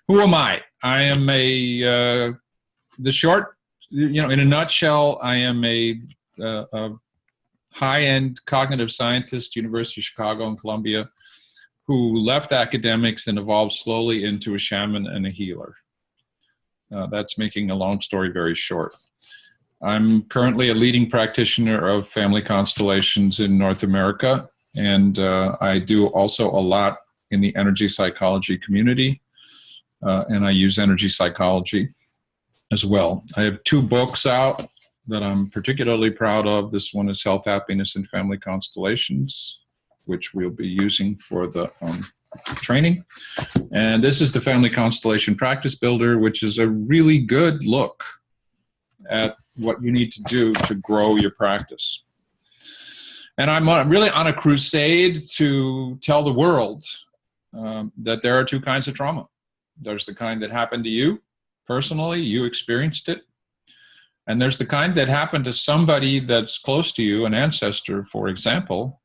Who am I? I am the short, in a nutshell, I am a high-end cognitive scientist, University of Chicago and Columbia, who left academics and evolved slowly into a shaman and a healer. That's making a long story very short. I'm currently a leading practitioner of family constellations in North America, and I do also a lot in the energy psychology community, and I use energy psychology as well. I have 2 books out that I'm particularly proud of. This one is Health, Happiness, and Family Constellations, which we'll be using for the training. And this is the Family Constellation Practice Builder, which is a really good look at what you need to do to grow your practice. And I'm really on a crusade to tell the world that there are 2 kinds of trauma. There's the kind that happened to you personally, you experienced it. And there's the kind that happened to somebody that's close to you, an ancestor, for example,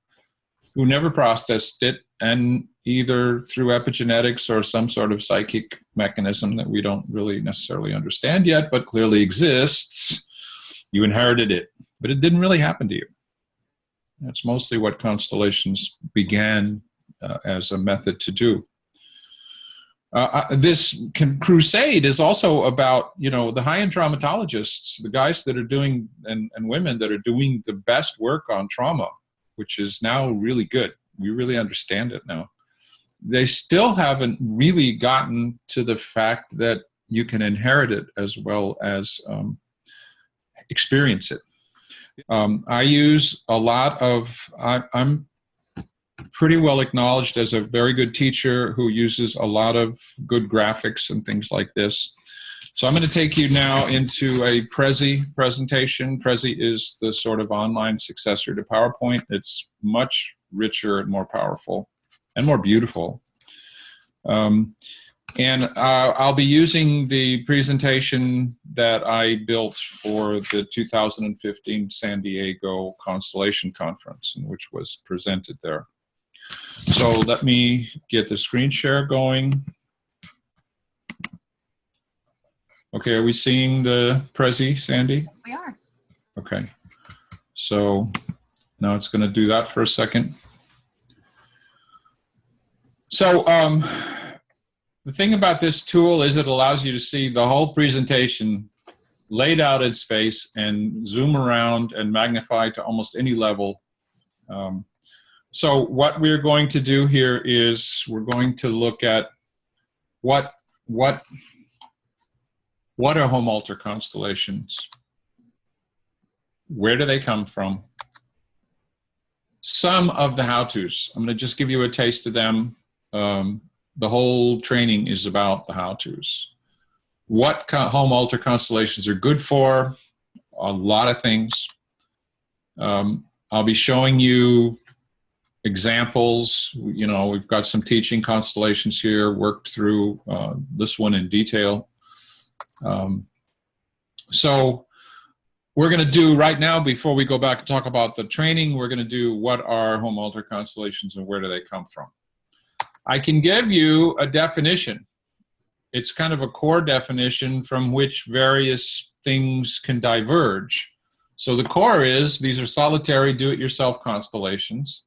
who never processed it, and either through epigenetics or some sort of psychic mechanism that we don't really necessarily understand yet, but clearly exists, you inherited it. But it didn't really happen to you. That's mostly what constellations began as a method to do. This crusade is also about, the high-end traumatologists, the guys that are doing, and women that are doing the best work on trauma, which is now really good. We really understand it now. They still haven't really gotten to the fact that you can inherit it as well as experience it. I use a lot of, I'm pretty well acknowledged as a very good teacher who uses a lot of good graphics and things like this. So I'm going to take you now into a Prezi presentation. Prezi is the sort of online successor to PowerPoint. It's much richer and more powerful and more beautiful. And I'll be using the presentation that I built for the 2015 San Diego Constellation Conference, which was presented there. So let me get the screen share going. Okay, are we seeing the Prezi, Sandy? Yes, we are. Okay, so now it's going to do that for a second. So the thing about this tool is it allows you to see the whole presentation laid out in space and zoom around and magnify to almost any level. So what we're going to do here is we're going to look at what are home altar constellations? Where do they come from? Some of the how-tos. I'm going to just give you a taste of them. The whole training is about the how-tos. What home altar constellations are good for? A lot of things. I'll be showing you examples. We've got some teaching constellations here, worked through this one in detail. So we're going to do right now, before we go back and talk about the training, we're going to do what are home altar constellations and where do they come from. I can give you a definition. It's kind of a core definition from which various things can diverge. So the core is these are solitary do-it-yourself constellations.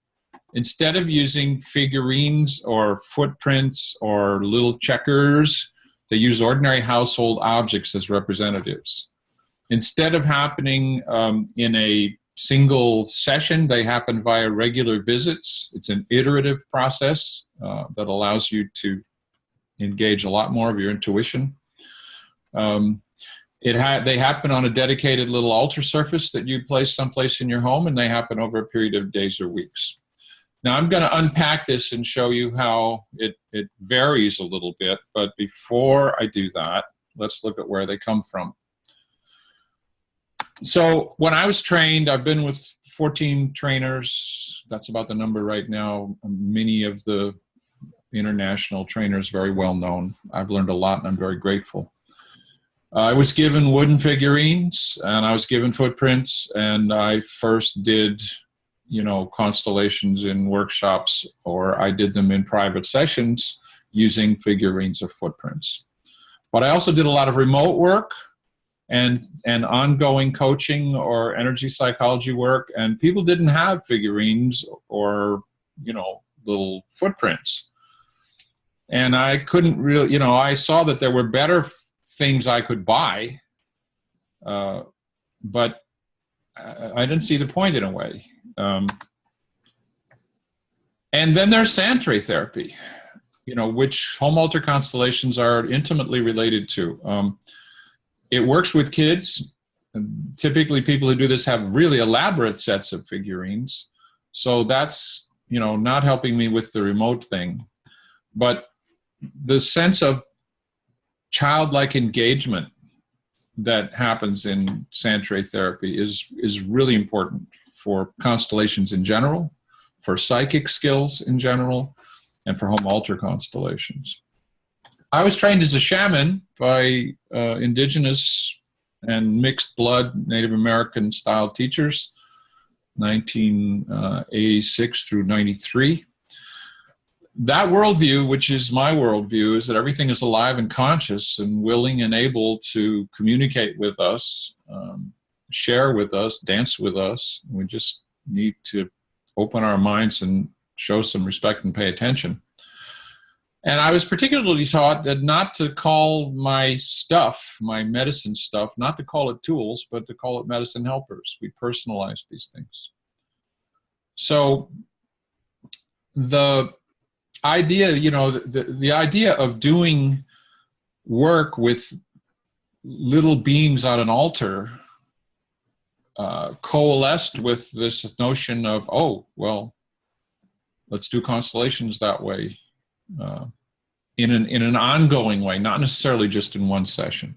Instead of using figurines or footprints or little checkers, they use ordinary household objects as representatives. Instead of happening in a single session, they happen via regular visits. It's an iterative process that allows you to engage a lot more of your intuition. They happen on a dedicated little altar surface that you place someplace in your home, and they happen over a period of days or weeks. Now, I'm going to unpack this and show you how it varies a little bit, but before I do that, let's look at where they come from. So when I was trained, I've been with 14 trainers. That's about the number right now. Many of the international trainers, very well known. I've learned a lot, and I'm very grateful. I was given wooden figurines, and I was given footprints, and I first did constellations in workshops, or I did them in private sessions using figurines of footprints. But I also did a lot of remote work and ongoing coaching or energy psychology work, and people didn't have figurines or, little footprints. And I couldn't really, I saw that there were better things I could buy, but I didn't see the point in a way. And then there's sand tray therapy, which home altar constellations are intimately related to. It works with kids. Typically, people who do this have really elaborate sets of figurines. So that's, not helping me with the remote thing. But the sense of childlike engagement that happens in sand tray therapy is really important for constellations in general, for psychic skills in general, and for home altar constellations. I was trained as a shaman by indigenous and mixed blood Native American style teachers, 1986 through 93. That worldview, which is my worldview, is that everything is alive and conscious and willing and able to communicate with us, share with us, dance with us. We just need to open our minds and show some respect and pay attention. And I was particularly taught that not to call my stuff, my medicine stuff, not to call it tools, but to call it medicine helpers. We personalized these things. So the idea, the idea of doing work with little beings on an altar coalesced with this notion of, let's do constellations that way. In an ongoing way, not necessarily just in one session.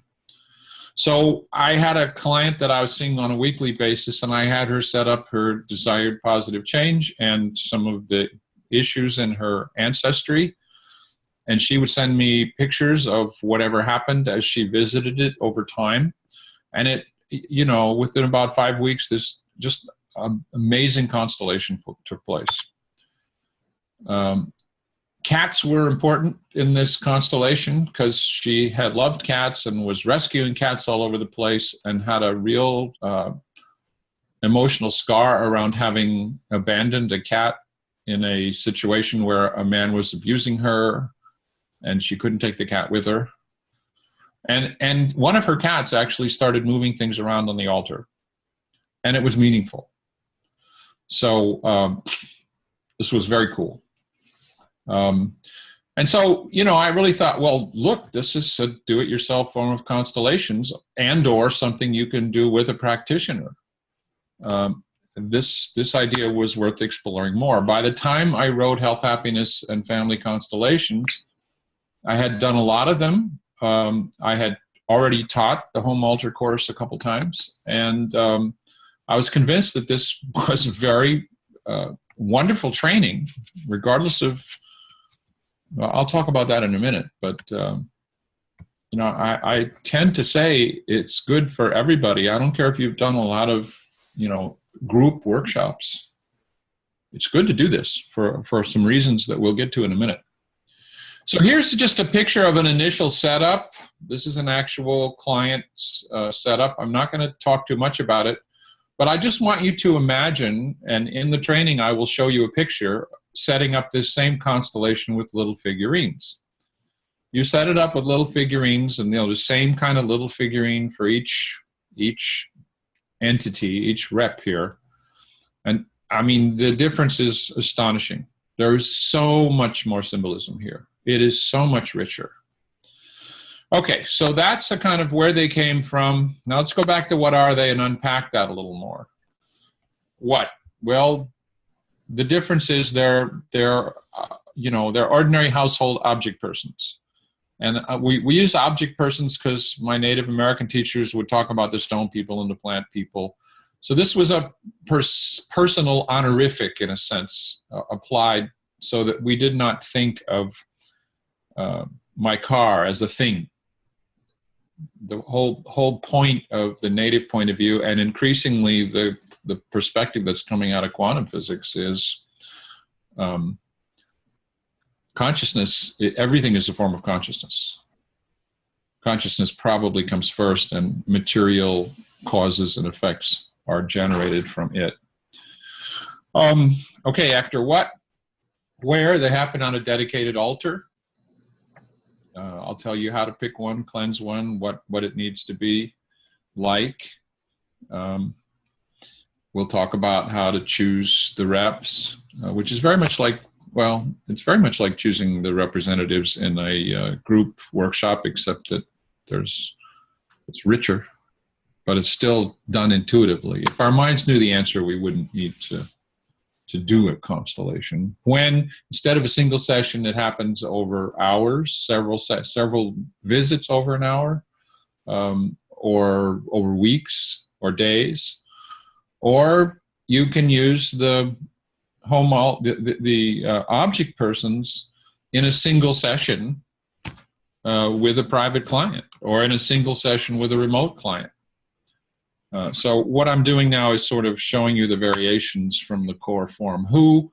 So I had a client that I was seeing on a weekly basis, and I had her set up her desired positive change and some of the issues in her ancestry. And she would send me pictures of whatever happened as she visited it over time. And it, within about 5 weeks, this just amazing constellation took place. Cats were important in this constellation because she had loved cats and was rescuing cats all over the place and had a real emotional scar around having abandoned a cat in a situation where a man was abusing her and she couldn't take the cat with her. And one of her cats actually started moving things around on the altar, and it was meaningful. So this was very cool. And so, I really thought, well, look, this is a do-it-yourself form of constellations and/or something you can do with a practitioner. This idea was worth exploring more. By the time I wrote Health, Happiness, and Family Constellations, I had done a lot of them. I had already taught the home altar course a couple times, and I was convinced that this was very wonderful training, regardless of. I'll talk about that in a minute, but I tend to say it's good for everybody. I don't care if you've done a lot of group workshops. It's good to do this for some reasons that we'll get to in a minute. So here's just a picture of an initial setup. This is an actual client's setup. I'm not going to talk too much about it, but I just want you to imagine, and in the training I will show you a picture, setting up this same constellation with little figurines. You set it up with little figurines, and the same kind of little figurine for each entity, each rep here. And I mean, the difference is astonishing. There is so much more symbolism here. It is so much richer. Okay, so that's a kind of where they came from. Now let's go back to what are they and unpack that a little more. What? Well, the difference is they're ordinary household object persons. And we use object persons because my Native American teachers would talk about the stone people and the plant people. So this was a personal honorific, in a sense, applied so that we did not think of my car as a thing. The whole point of the Native point of view, and increasingly the perspective that's coming out of quantum physics, is consciousness, everything is a form of consciousness. Consciousness probably comes first, and material causes and effects are generated from it. Okay, after what, where, they happen on a dedicated altar. I'll tell you how to pick one, cleanse one, what it needs to be like. We'll talk about how to choose the reps, which is very much like, well, it's very much like choosing the representatives in a group workshop, except that it's richer, but it's still done intuitively. If our minds knew the answer, we wouldn't need to do a constellation. When instead of a single session, it happens over hours, several visits over an hour, or over weeks or days, or you can use the object persons in a single session with a private client, or in a single session with a remote client. So what I'm doing now is sort of showing you the variations from the core form. Who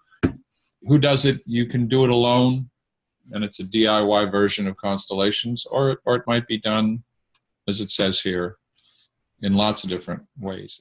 does it? You can do it alone, and it's a DIY version of Constellations, or it might be done, as it says here, in lots of different ways.